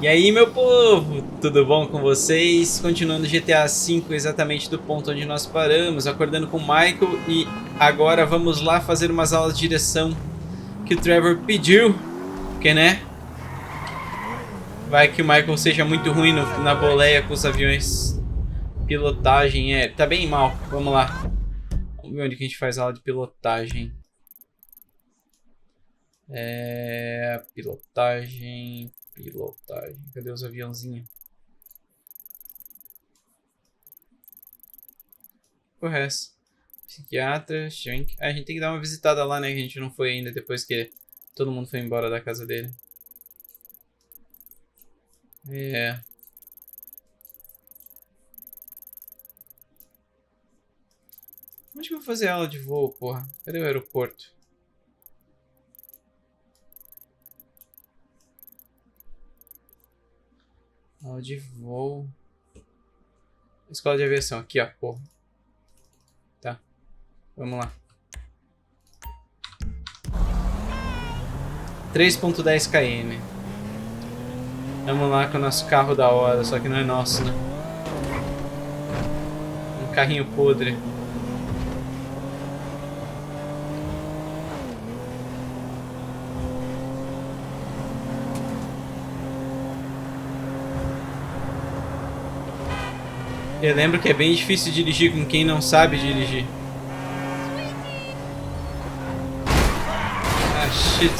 E aí, meu povo, tudo bom com vocês? Continuando GTA V exatamente do ponto onde nós paramos, acordando com o Michael e agora vamos lá fazer umas aulas de direção que o Trevor pediu, porque né? Vai que o Michael seja muito ruim na boleia com os aviões. Pilotagem, tá bem mal. Vamos lá. Vamos ver onde que a gente faz aula de pilotagem. Pilotagem. Cadê os aviãozinhos? O resto. Psiquiatra, Shank. A gente tem que dar uma visitada lá, né? Que a gente não foi ainda depois que todo mundo foi embora da casa dele. É. Onde que eu vou fazer aula de voo, porra? Cadê o aeroporto? Aula de voo. Escola de aviação. Aqui, ó, porra. Tá. Vamos lá. 3.10 km. Vamos lá com o nosso carro da hora, só que não é nosso, né? Um carrinho podre. Eu lembro que é bem difícil dirigir com quem não sabe dirigir. Ah, shit.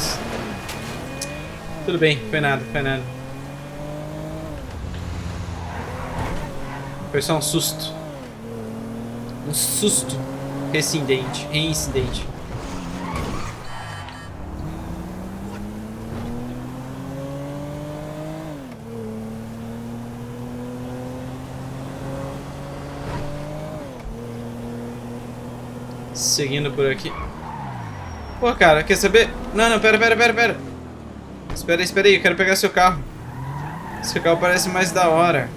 Tudo bem, foi nada, foi nada. Foi só um susto. Um susto. Reincidente. Seguindo por aqui. Pô, cara, quer saber? Não, pera. Espera aí, eu quero pegar seu carro. Seu carro parece mais da hora.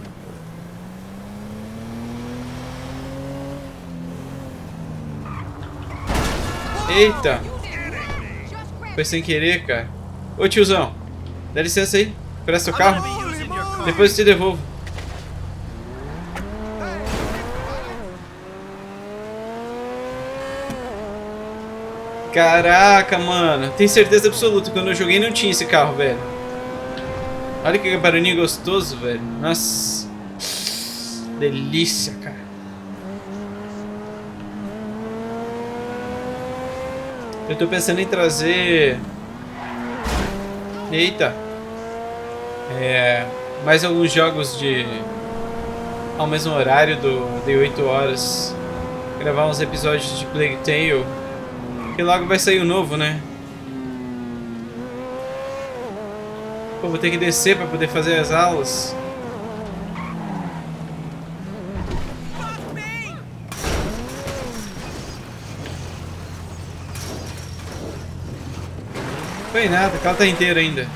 Eita! Foi sem querer, cara. Ô tiozão, dá licença aí. Presta seu carro. Depois eu te devolvo. Caraca, mano. Tenho certeza absoluta. Quando eu joguei não tinha esse carro, velho. Olha que barulhinho gostoso, velho. Nossa. Delícia, cara. Eu tô pensando em trazer... Eita. Mais alguns jogos de... ao mesmo horário de 8 horas. Gravar uns episódios de Plague Tale. Que logo vai sair o novo, né? Pô, vou ter que descer pra poder fazer as aulas. Foi nada, o carro tá inteiro ainda.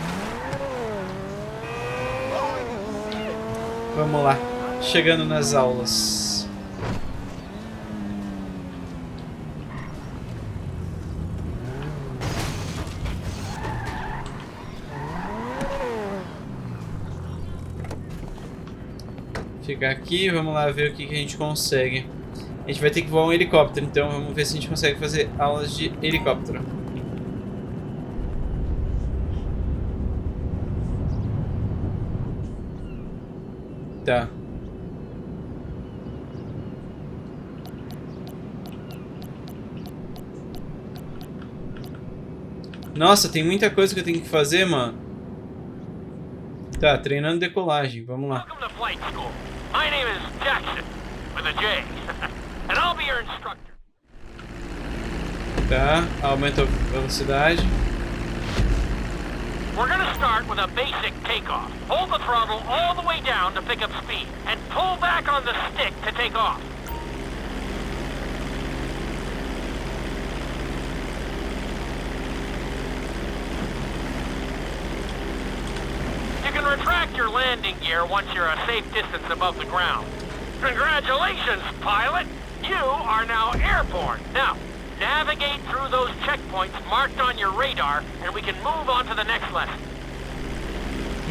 Vamos lá. Chegando nas aulas. Ficar aqui, vamos lá ver o que a gente consegue. A gente vai ter que voar um helicóptero, então vamos ver se a gente consegue fazer aulas de helicóptero. Tá. Nossa, tem muita coisa que eu tenho que fazer, mano. Tá, treinando decolagem, vamos lá. Welcome to flight school. My name is Jackson, with a J, and I'll be your instructor. Tá, aumenta a velocidade. We're gonna start with a basic takeoff. Hold the throttle all the way down to pick up speed, and pull back on the stick to take off. You can retract your landing gear once you're a safe distance above the ground. Congratulations, pilot! You are now airborne. Now, navigate through those checkpoints marked on your radar, and we can move on to the next lesson.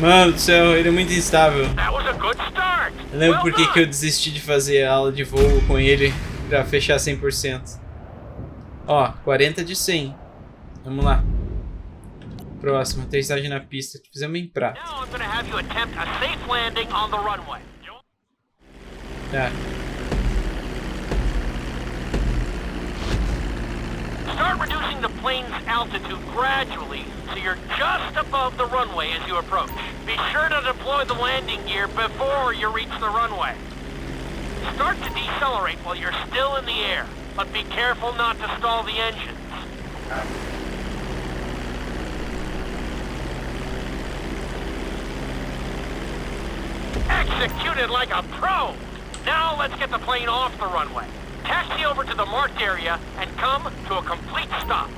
Mano do céu, ele é muito instável. That was a good start. Eu lembro Well por que done. que eu desisti de fazer a aula de voo com ele pra fechar 100%. Ó, 40 de 100. Vamos lá. Próximo, aterrissagem na pista. Fizemos em prata. Now I'm going to have you attempt a safe landing on the runway. Tá. Start reducing the plane's altitude gradually so you're just above the runway as you approach. Be sure to deploy the landing gear before you reach the runway. Start to decelerate while you're still in the air, but be careful not to stall the engines. Executed like a pro! Now let's get the plane off the runway. Taxi over to the marked area and come to a complete stop.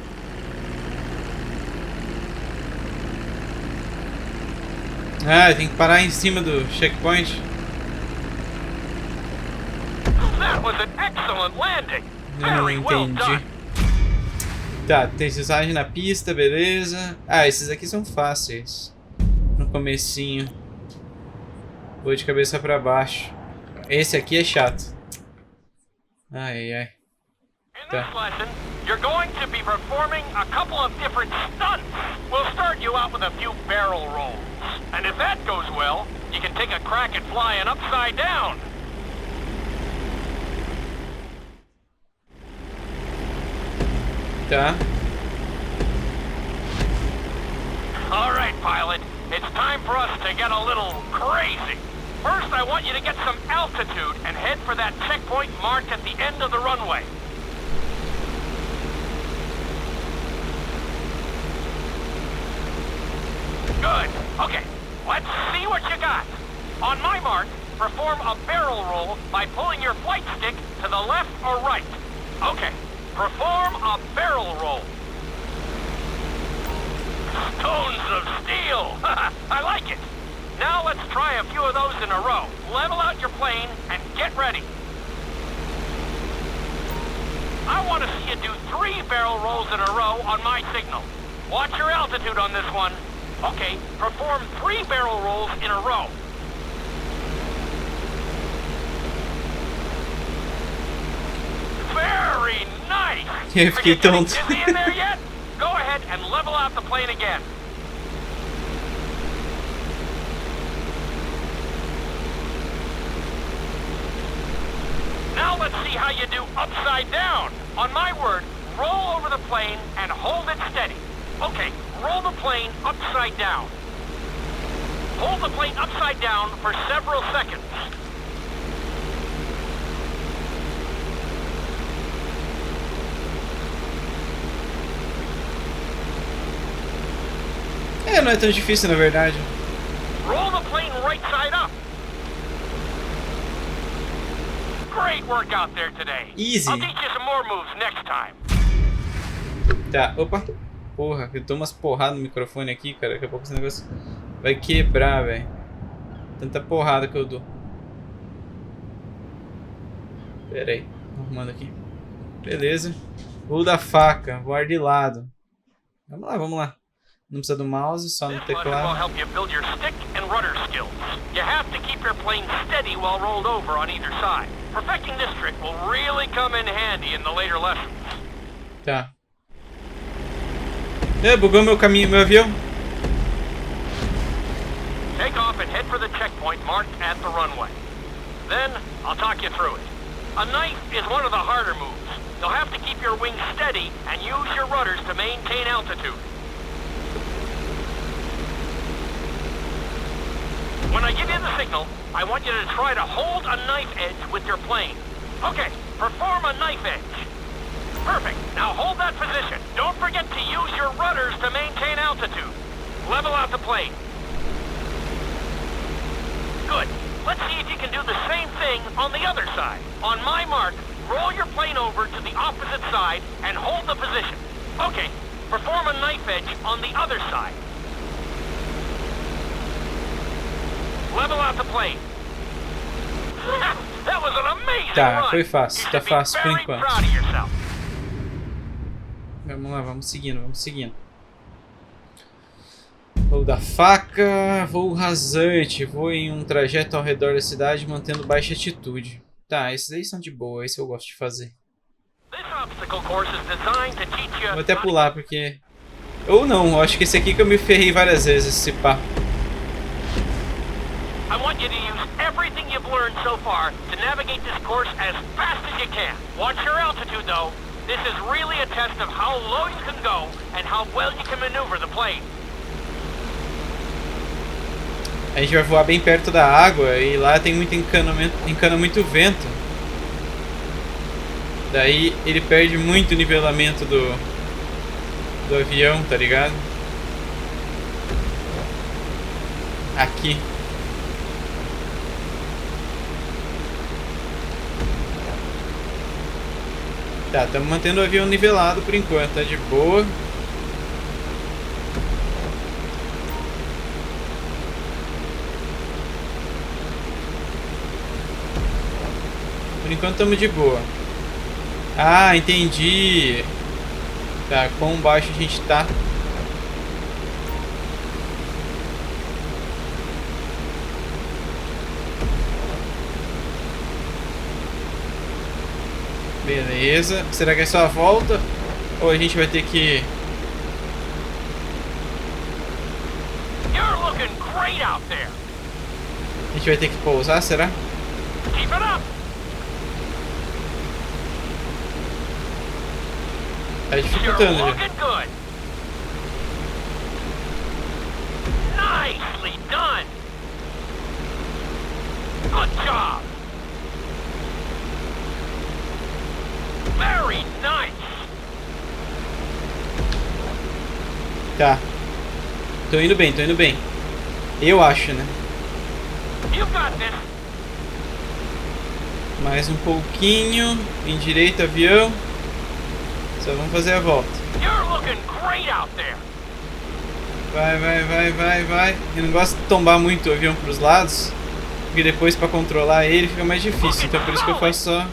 Ah, tem que parar em cima do checkpoint. That was an excellent landing. Eu não Very well entendi. done. Tá, aterrissagem na pista, beleza. Ah, esses aqui são fáceis. No comecinho. Vou de cabeça pra baixo. Esse aqui é chato. Ai, ai. In this lesson, you're going to be performing a couple of different stunts. We'll start you out with a few barrel rolls. And if that goes well, you can take a crack at flying upside down. Tá. All right, pilot. It's time for us to get a little crazy. First, I want you to get some altitude and head for that checkpoint marked at the end of the runway. Good. Okay, let's see what you got. On my mark, perform a barrel roll by pulling your flight stick to the left or right. Okay, perform a barrel roll. Stones of steel! I like it! Now let's try a few of those in a row. Level out your plane and get ready. I want to see you do 3 barrel rolls in a row on my signal. Watch your altitude on this one. Okay, perform 3 barrel rolls in a row. Very nice! Eu Are fiquei you getting tonto. dizzy in there yet? Go ahead and level out the plane again. Now let's see how you do upside down. On my word, roll over the plane and hold it steady. Okay, roll the plane upside down. Hold the plane upside down for several seconds. É, não é tão difícil na verdade. Roll the plane right side up. Great work out there today. Easy. I'll teach you some more moves next time. Tá, opa. Porra, eu tô umas porradas no microfone aqui, cara. Daqui a pouco esse negócio vai quebrar, velho. Tanta porrada que eu dou. Pera aí, arrumando aqui. Beleza. Vou da faca, vou ar de lado. Vamos lá, vamos lá. Não precisa do mouse, só no This lesson will teclado. help you build your stick and rudder skills. You have to keep your plane steady while rolled over on either side. Perfecting this trick will really come in handy in the later lessons. Tá. É, bugou meu caminho, meu avião. Take off and head for the checkpoint marked at the runway. Then, I'll talk you through it. A knife is one of the harder moves. You'll have to keep your wings steady and use your rudders to maintain altitude. When I give you the signal, I want you to try to hold a knife edge with your plane. Okay, perform a knife edge. Perfect. Now hold that position. Don't forget to use your rudders to maintain altitude. Level out the plane. Good. Let's see if you can do the same thing on the other side. On my mark, roll your plane over to the opposite side and hold the position. Okay, perform a knife edge on the other side. Level out the plane. That was an amazing Tá, run. foi fácil. You Tá should be fácil por very enquanto. proud of yourself. Vamos lá, vamos seguindo, vamos seguindo. Voo da faca, voo rasante, voo em um trajeto ao redor da cidade mantendo baixa altitude. Tá, esses aí são de boa, esse eu gosto de fazer. Vou até pular porque... Ou não, eu acho que esse aqui que eu me ferrei várias vezes, esse pá. I want you to use everything you've learned so far to navigate this course as fast as you can. Watch your altitude though. This is really a test of how low you can go and how well you can maneuver the plane. A gente vai voar bem perto da água e lá tem muito encanamento, encana muito vento. Daí ele perde muito o nivelamento do avião, tá ligado? Aqui. Tá, estamos mantendo o avião nivelado por enquanto, tá de boa. Por enquanto estamos de boa. Ah, entendi. Tá, quão baixo a gente tá. Beleza. Será que é só a volta? Ou a gente vai ter que... A gente vai ter que pousar, será? Tá dificultando já. Nicely done. Good job. Very nice. Tá. Tô indo bem, tô indo bem. Eu acho, né? You got this. Mais um pouquinho. Em direito, avião. Só vamos fazer a volta. You're looking great out there. Vai, vai, vai, vai, vai. Eu não gosto de tombar muito o avião pros lados, porque depois pra controlar ele fica mais difícil. Então por isso que eu faço só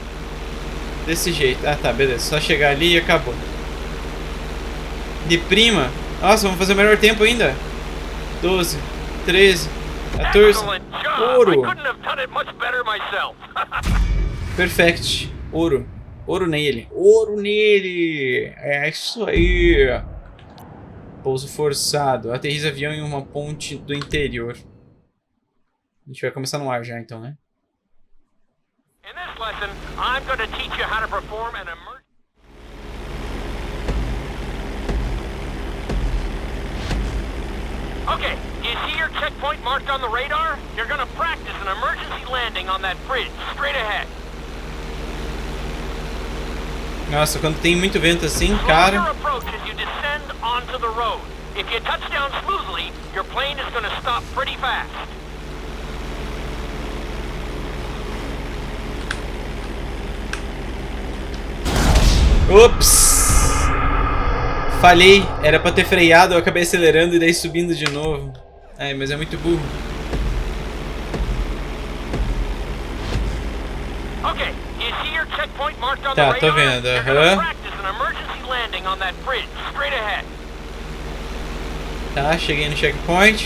desse jeito. Ah tá, beleza. Só chegar ali e acabou. De prima. Nossa, vamos fazer o melhor tempo ainda. 12, 13, 14. Ouro. Perfect. Ouro. Ouro nele. Ouro nele. É isso aí. Pouso forçado. Aterriza avião em uma ponte do interior. A gente vai começar no ar já, então, né? In this lesson, I'm going to teach you how to perform an emergency. Okay, you see your checkpoint marked on the radar? You're going to practice an emergency landing on that bridge, straight ahead. Nossa, quando tem muito vento assim, cara... Slow your approach as you descend onto the road. If you touch down smoothly, your plane is going to stop pretty fast. Ops! Falhei. Era pra ter freado, eu acabei acelerando e daí subindo de novo. Ai, mas é muito burro. Okay, you see your checkpoint marked on Tá, the tô radar? vendo. You're going to practice an emergency landing on that bridge, straight ahead. Tá, cheguei no checkpoint.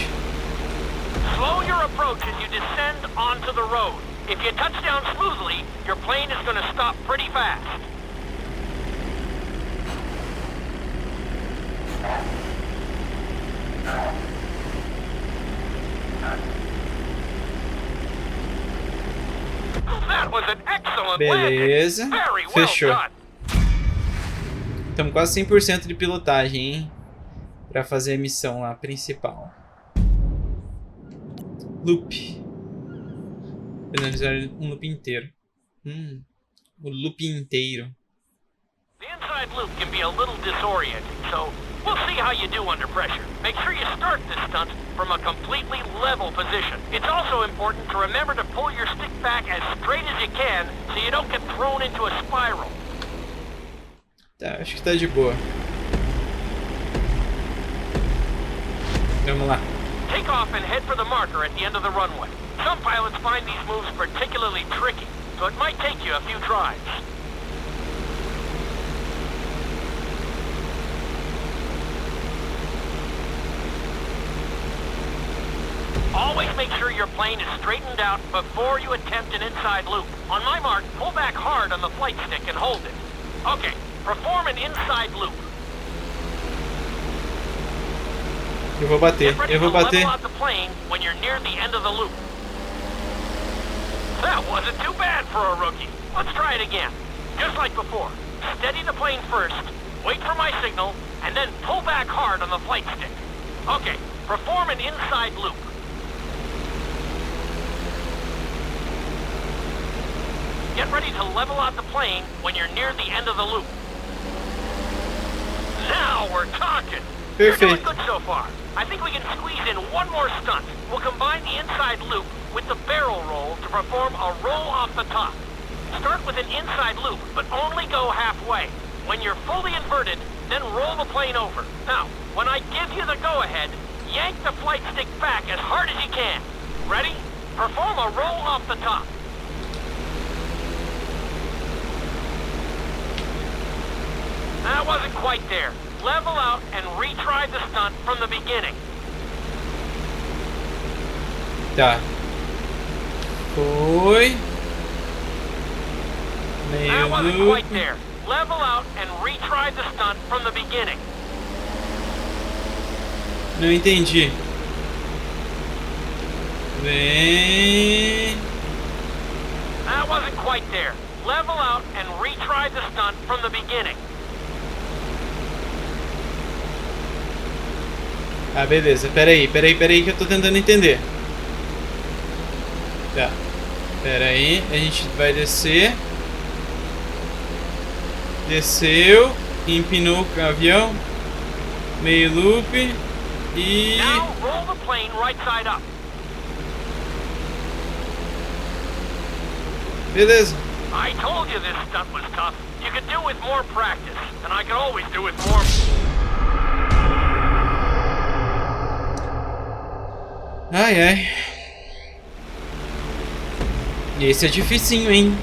Slow your approach as you descend onto the road. If you touch down smoothly, your plane is going to stop pretty fast. That was an excellent Beleza. landing. Very well Fechou. done. Estamos quase 100% de pilotagem, hein? Pra fazer a missão lá principal. Loop. Finalizar um loop inteiro. O loop inteiro. The inside loop can be a little disorienting, so we'll see how you do under pressure. Make sure you start this stunt from a completely level position. It's also important to remember to pull your stick back as straight as you can so you don't get thrown into a spiral. Tá, acho que tá de boa. Vamos lá. Take off and head for the marker at the end of the runway. Some pilots find these moves particularly tricky, so it might take you a few tries. Always make sure your plane is straightened out before you attempt an inside loop. On my mark, pull back hard on the flight stick and hold it. Okay, perform an inside loop. Eu vou bater, eu vou bater. Level out the plane when you're near the end of the loop. That wasn't too bad for a rookie. Let's try it again. Just like before. Steady the plane first, wait for my signal, and then pull back hard on the flight stick. Okay, perform an inside loop. Get ready to level out the plane when you're near the end of the loop. Now we're talking. You're doing good so far. I think we can squeeze in one more stunt. We'll combine the inside loop with the barrel roll to perform a roll off the top. Start with an inside loop, but only go halfway. When you're fully inverted, then roll the plane over. Now, when I give you the go-ahead, yank the flight stick back as hard as you can. Ready? Perform a roll off the top. That wasn't quite there. Level out and retry the stunt from the beginning. Tá. Foi. That wasn't Meio quite there. Level out and retry the stunt from the beginning. Não entendi. Vem. That wasn't quite there. Level out and retry the stunt from the beginning. Ah, beleza. Peraí que eu tô tentando entender. Tá. Peraí, a gente vai descer. Desceu, empinou o avião, meio loop e... Now roll the plane right side up. Beleza. I told you this stunt was tough. You could do with more practice, and I could always do with more... Ai, ai. Esse é dificinho, hein?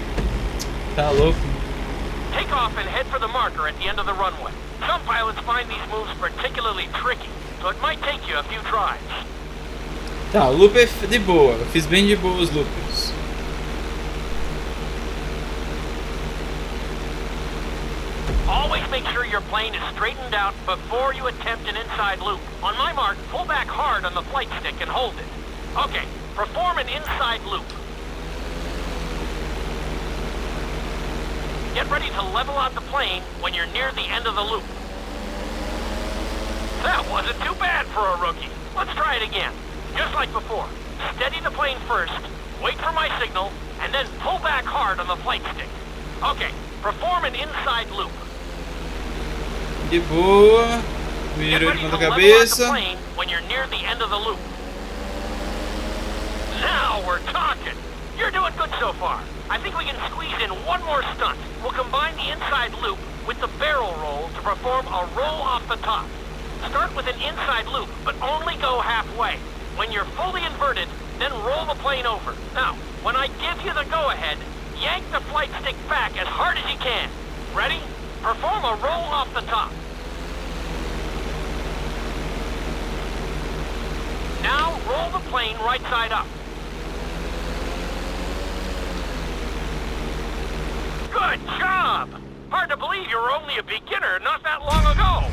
Tá louco. Take off and head for the marker at the end of the runway. Some pilots find these moves particularly tricky, so it might take you a few tries. Tá, o loop é de boa. Eu fiz bem de boa os loops. Always make sure your plane is straightened out before you attempt an inside loop. On my mark, pull back hard on the flight stick and hold it. Okay, perform an inside loop. Get ready to level out the plane when you're near the end of the loop. That wasn't too bad for a rookie. Let's try it again. Just like before. Steady the plane first, wait for my signal, and then pull back hard on the flight stick. Okay, perform an inside loop. De boa. Virou de ponta cabeça. When you're near the end of the loop. Now we're talking. You're doing good so far. I think we can squeeze in one more stunt. We'll combine the inside loop with the barrel roll to perform a roll off the top. Start with an inside loop, but only go halfway. When you're fully inverted, then roll the plane over. Now, when I give you the go-ahead, yank the flight stick back as hard as you can. Ready? Perform a roll off the top. Now, roll the plane right side up. Good job! Hard to believe you were only a beginner not that long ago.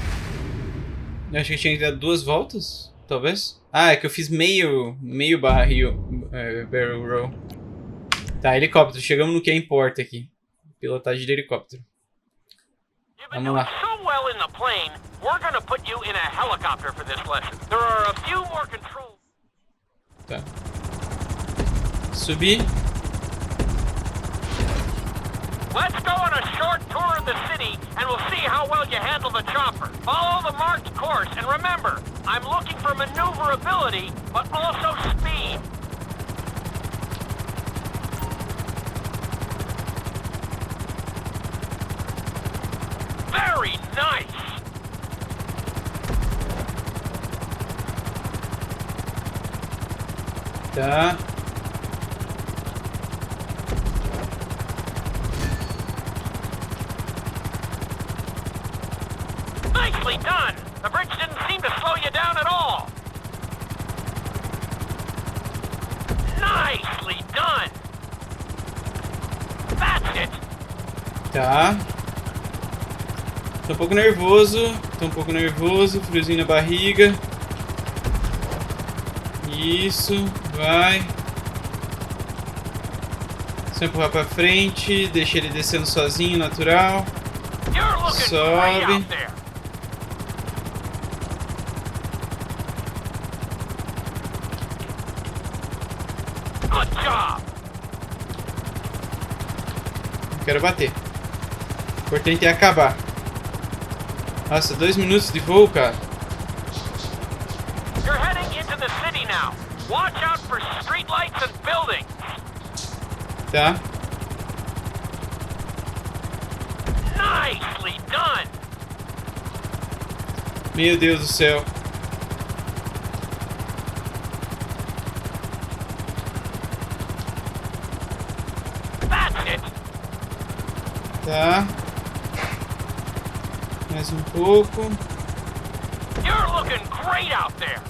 Eu achei que tinha que dar 2 voltas, talvez. Ah, é que eu fiz meio barrel roll. Tá, helicóptero. Chegamos no que importa aqui. Pilotagem de helicóptero. Vamos lá. So well in the plane, we're gonna put you in a helicopter for this lesson. There are a few more controls. Tá. Subir. Let's go on a short tour of the city, and we'll see how well you handle the chopper. Follow the marked course, and remember, I'm looking for maneuverability, but also speed. Very nice! Tá. Nicely done! The bridge didn't seem to slow you down at all. Nicely done. That's it. Tá. Tô um pouco nervoso. Friozinho na barriga. Isso. Vai. Só empurrar pra frente. Deixa ele descendo sozinho, natural. Sobe. Não quero bater. O importante é acabar. Nossa, 2 minutos de voo, cara. You're heading into the city now. Watch out for streetlights and buildings. Tá. Nicely done. Meu Deus do céu. That's it. Tá. Mais um pouco. You're looking great out there.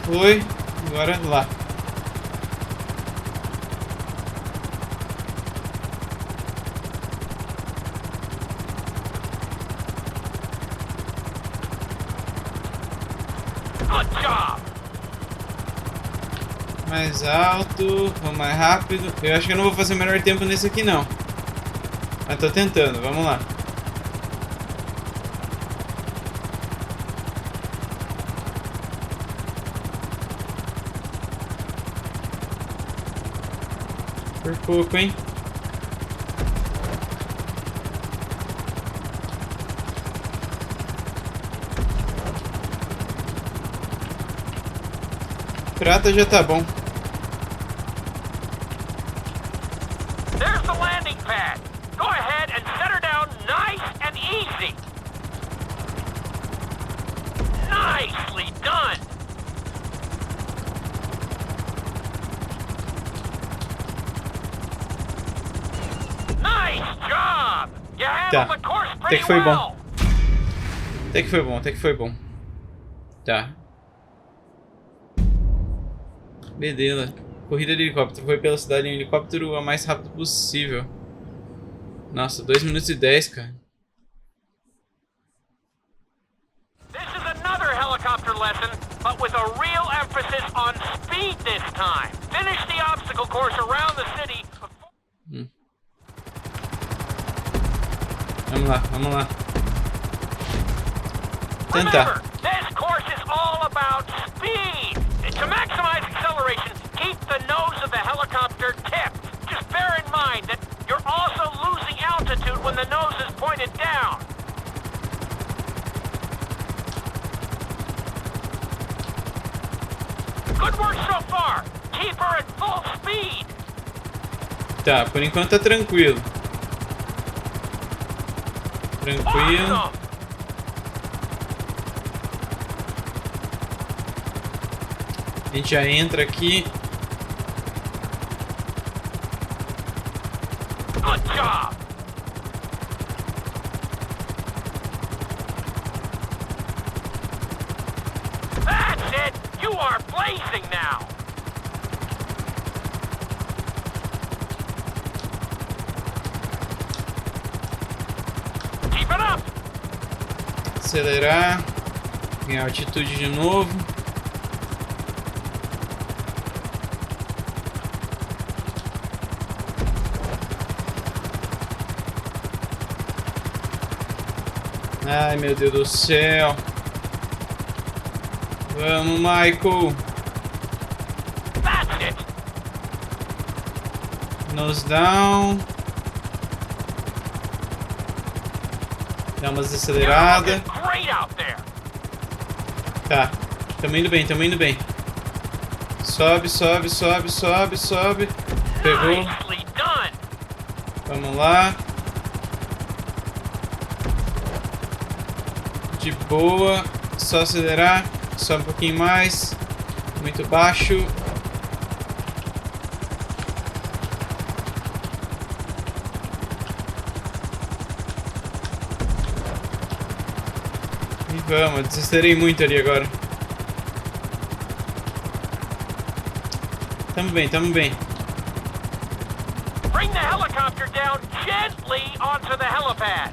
Foi. Agora lá. Good job. Mais alto. Vamos mais rápido. Eu acho que eu não vou fazer o melhor tempo nesse aqui, não. Mas tô tentando. Vamos lá. Por pouco, hein? Prata já tá bom. There's the landing pad. Go ahead and set her down nice and easy. Nicely done. Nice job. You handled the course Até pretty que foi bom. well. Até que foi bom. Tá. Beleza. Corrida de helicóptero. Foi pela cidade em helicóptero o mais rápido possível. Nossa, 2 minutos e 10, cara. This is another helicopter lesson, but with a real emphasis on speed this time. Finish the obstacle course around the city. Vamos lá. Remember, this course is all about speed. To maximize acceleration, keep the nose of the helicopter tipped. Just bear in mind that you're also losing altitude when the nose is pointed down. Good work so far. Keep her at full speed. Tá, por enquanto tá tranquilo. Awesome. A gente já entra aqui. Good job. That's it. You are blazing now. Keep it up. Acelerar. Ganhar altitude de novo. Ai, meu Deus do céu. Vamos, Michael. That's it. Nose down. Dá umas desaceleradas. Great out there. Tá. Tamo indo bem. Sobe. Pegou. Nicely done. Vamos lá. De boa. Só acelerar. Só um pouquinho mais. Muito baixo. E vamos, desacelerei muito ali agora. Tamo bem, tamo bem. Bring the helicopter down gently onto the helipad.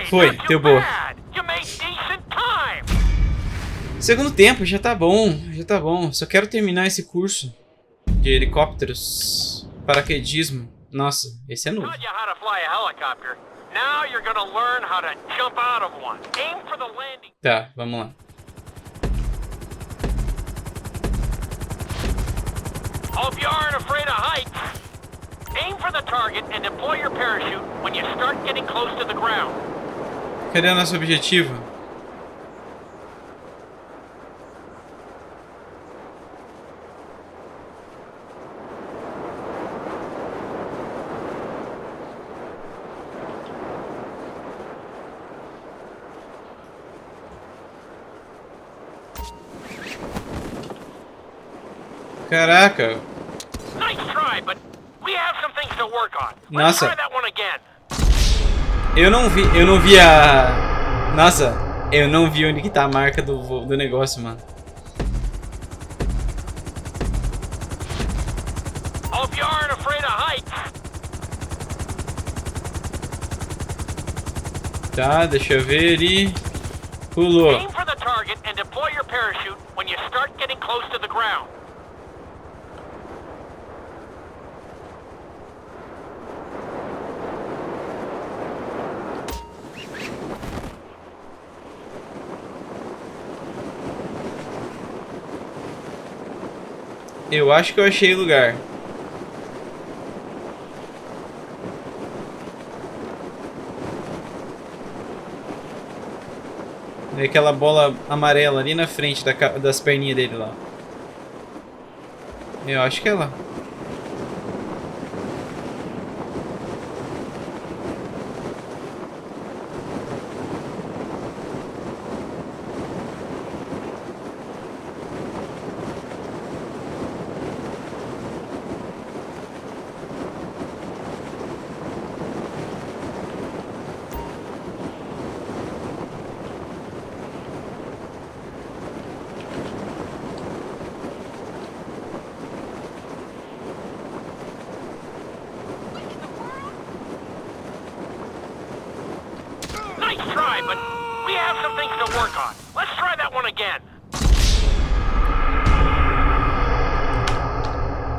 Foi, deu boa. Segundo tempo, já tá bom, já tá bom. Só quero terminar esse curso de helicópteros, paraquedismo. Nossa, esse é novo. Tá, vamos lá. Hope you aren't afraid of heights. Aim for the target and deploy your parachute when you start getting close to the ground. Cadê o nosso objetivo? Caraca. Nice try, but we have some things to work on. Let's try that one again. Eu não vi a... Nossa, eu não vi onde que tá a marca do negócio, mano. Hope you aren't afraid of heights. Tá, deixa eu ver ali. Pulou. Aim for the target and deploy your parachute when you start getting close to the ground. Eu acho que eu achei o lugar. É aquela bola amarela ali na frente das perninhas dele lá. Eu acho que é lá.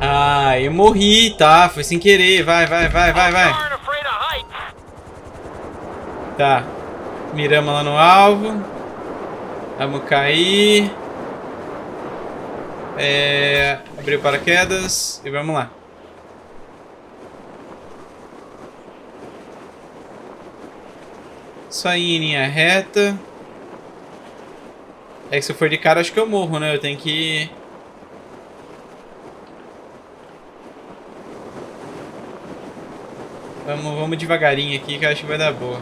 Ah, eu morri, tá? Foi sem querer. Vai. Tá. Miramos lá no alvo. Vamos cair. Abrir o paraquedas e vamos lá. Só ir em linha reta. É que se eu for de cara, acho que eu morro, né? Eu tenho que... Vamos devagarinho aqui, que eu acho que vai dar boa.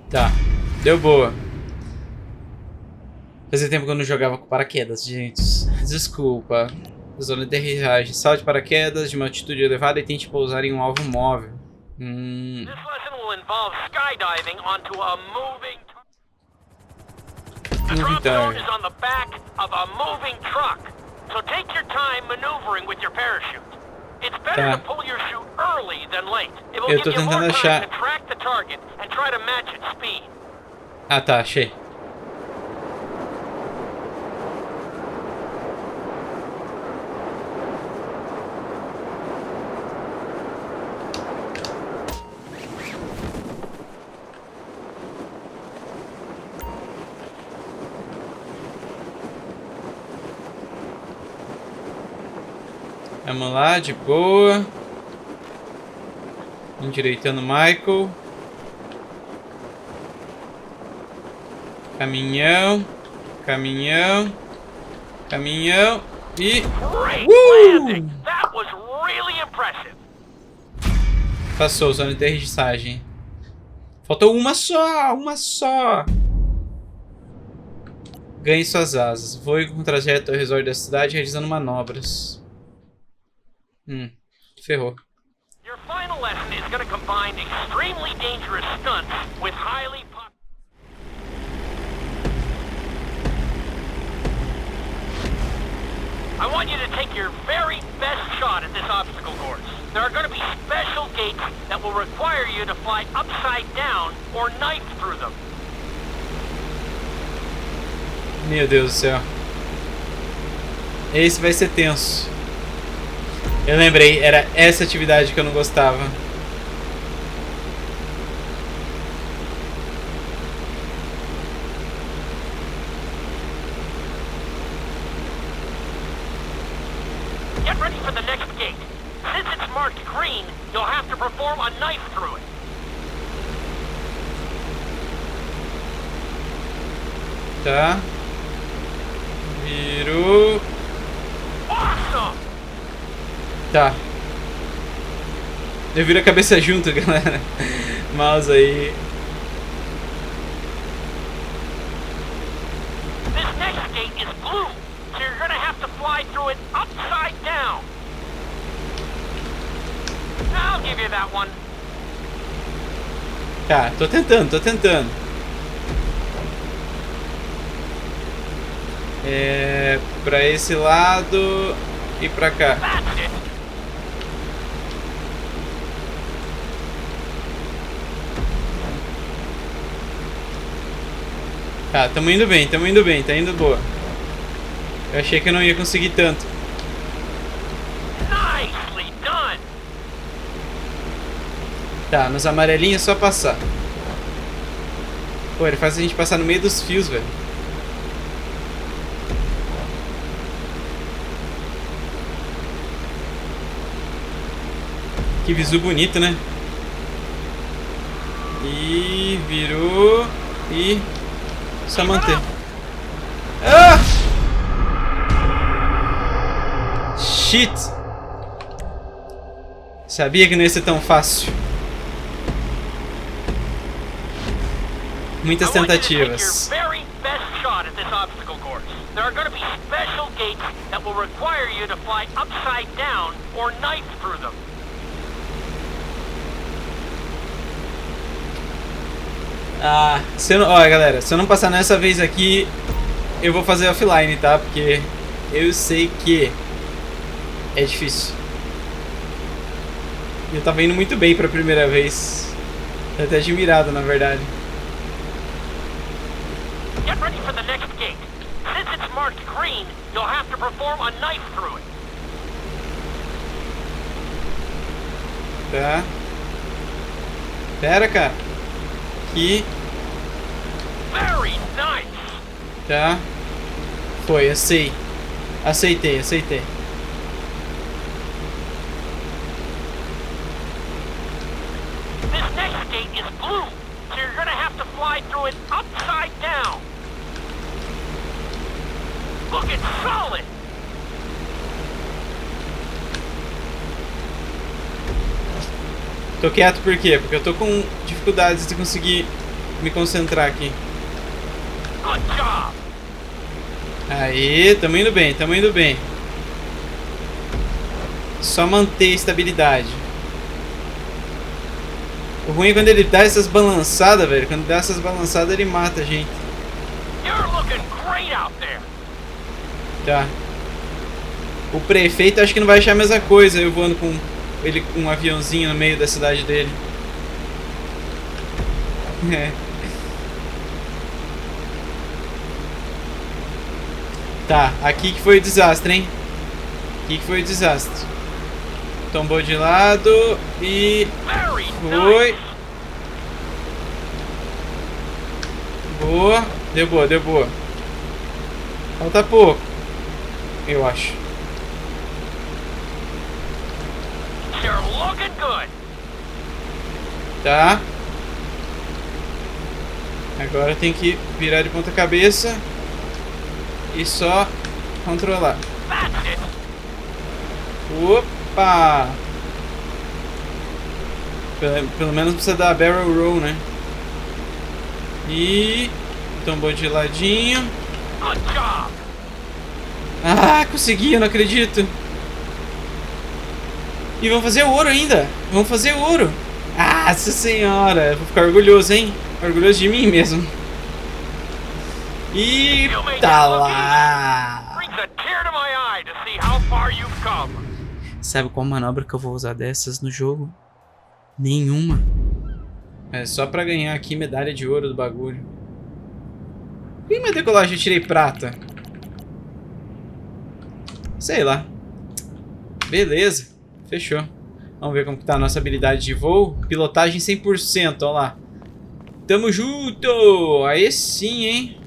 Tá, deu boa. Fazia tempo que eu não jogava com paraquedas, gente. Desculpa. Zona de aterrissagem. Salte de paraquedas de uma altitude elevada e tente pousar em um alvo móvel. This lesson will involve skydiving onto a moving... The drop zone is on the back of a moving truck. So take your time maneuvering with your parachute. It's better to pull your chute early than late. It will give you more time to track the target and try to match its speed. Ah, tá, achei. Vamos lá, de boa. Endireitando o Michael. Caminhão. Caminhão. Caminhão. E... Great landing. That was really impressive. Passou, zona de aterrissagem. Faltou uma só, uma só. Ganhe suas asas. Voe com trajeto ao redor da cidade realizando manobras. Ferrou. Your final lesson is going to combine extremely dangerous stunts with highly I want you to take your very best shot at this obstacle course. There are going to be special gates that will require you to fly upside down or knife through them. Meu Deus do céu. Esse vai ser tenso. Eu lembrei, era essa atividade que eu não gostava. Get ready for the next gate. Since it's marked green, you'll have to perform a knife through it. Tá. Virou. Awesome! Tá. Eu viro a cabeça junto, galera. Mouse aí. This next gate is blue, so you're gonna have to fly through it upside down. I'll give you that one. Tá, tô tentando, tô tentando. Pra esse lado e pra cá. That's it. Tá, tamo indo bem, tá indo boa. Eu achei que eu não ia conseguir tanto. Nicely done. Tá, nos amarelinhos é só passar. Pô, ele faz a gente passar no meio dos fios, velho. Que visu bonito, né? E virou. E só manter. Ah! Shit! Sabia que não ia ser tão fácil. Muitas tentativas. There are going to be special gates that will require you to fly upside down or knife through them. Ah, se eu não, ó, galera, se eu não passar nessa vez aqui, eu vou fazer offline, tá? Porque eu sei que é difícil. Eu tava indo muito bem pra primeira vez. Tô até admirado, na verdade. Get ready for the next gate. Since it's marked green, you'll have to perform a knife through it. Tá. Pera, cara. Aqui. Very nice. Tá. Foi, aceitei. Aceitei. This next gate is blue, so you're gonna have to fly through it upside down. Looking solid. Tô quieto por quê? Porque eu tô com dificuldades de conseguir me concentrar aqui. Good job. Aí, tamo indo bem. Só manter a estabilidade. O ruim é quando ele dá essas balançadas, velho. Quando dá essas balançadas, ele mata a gente. You're looking great out there. Tá. O prefeito acho que não vai achar a mesma coisa, eu voando com ele com um aviãozinho no meio da cidade dele. É. Tá, aqui que foi o desastre, hein? Aqui que foi o desastre. Tombou de lado e... Foi. Boa. Deu boa. Falta pouco. Eu acho. Good. Tá. Agora tem que virar de ponta cabeça e só controlar. That's it. Opa! Pelo menos precisa dar barrel roll, né? E tombou de ladinho. Good job. Ah, consegui, eu não acredito. E vamos fazer ouro ainda. Vamos fazer ouro. Nossa senhora, vou ficar orgulhoso, hein? Orgulhoso de mim mesmo. E tá lá. Brings a tear to my eye to see how far you've come. Sabe qual manobra que eu vou usar dessas no jogo? Nenhuma. É só pra ganhar aqui medalha de ouro do bagulho. E minha decolagem eu tirei prata? Sei lá. Beleza. Fechou. Vamos ver como que tá a nossa habilidade de voo. Pilotagem 100%, ó lá. Tamo junto! Aí sim, hein?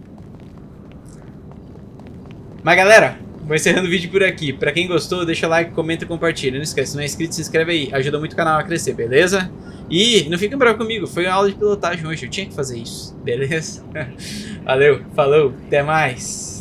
Mas galera, vou encerrando o vídeo por aqui. Pra quem gostou, deixa o like, comenta e compartilha. Não esquece, se não é inscrito, se inscreve aí. Ajuda muito o canal a crescer, beleza? E não fiquem bravos comigo, foi uma aula de pilotagem hoje. Eu tinha que fazer isso, beleza? Valeu, falou, até mais!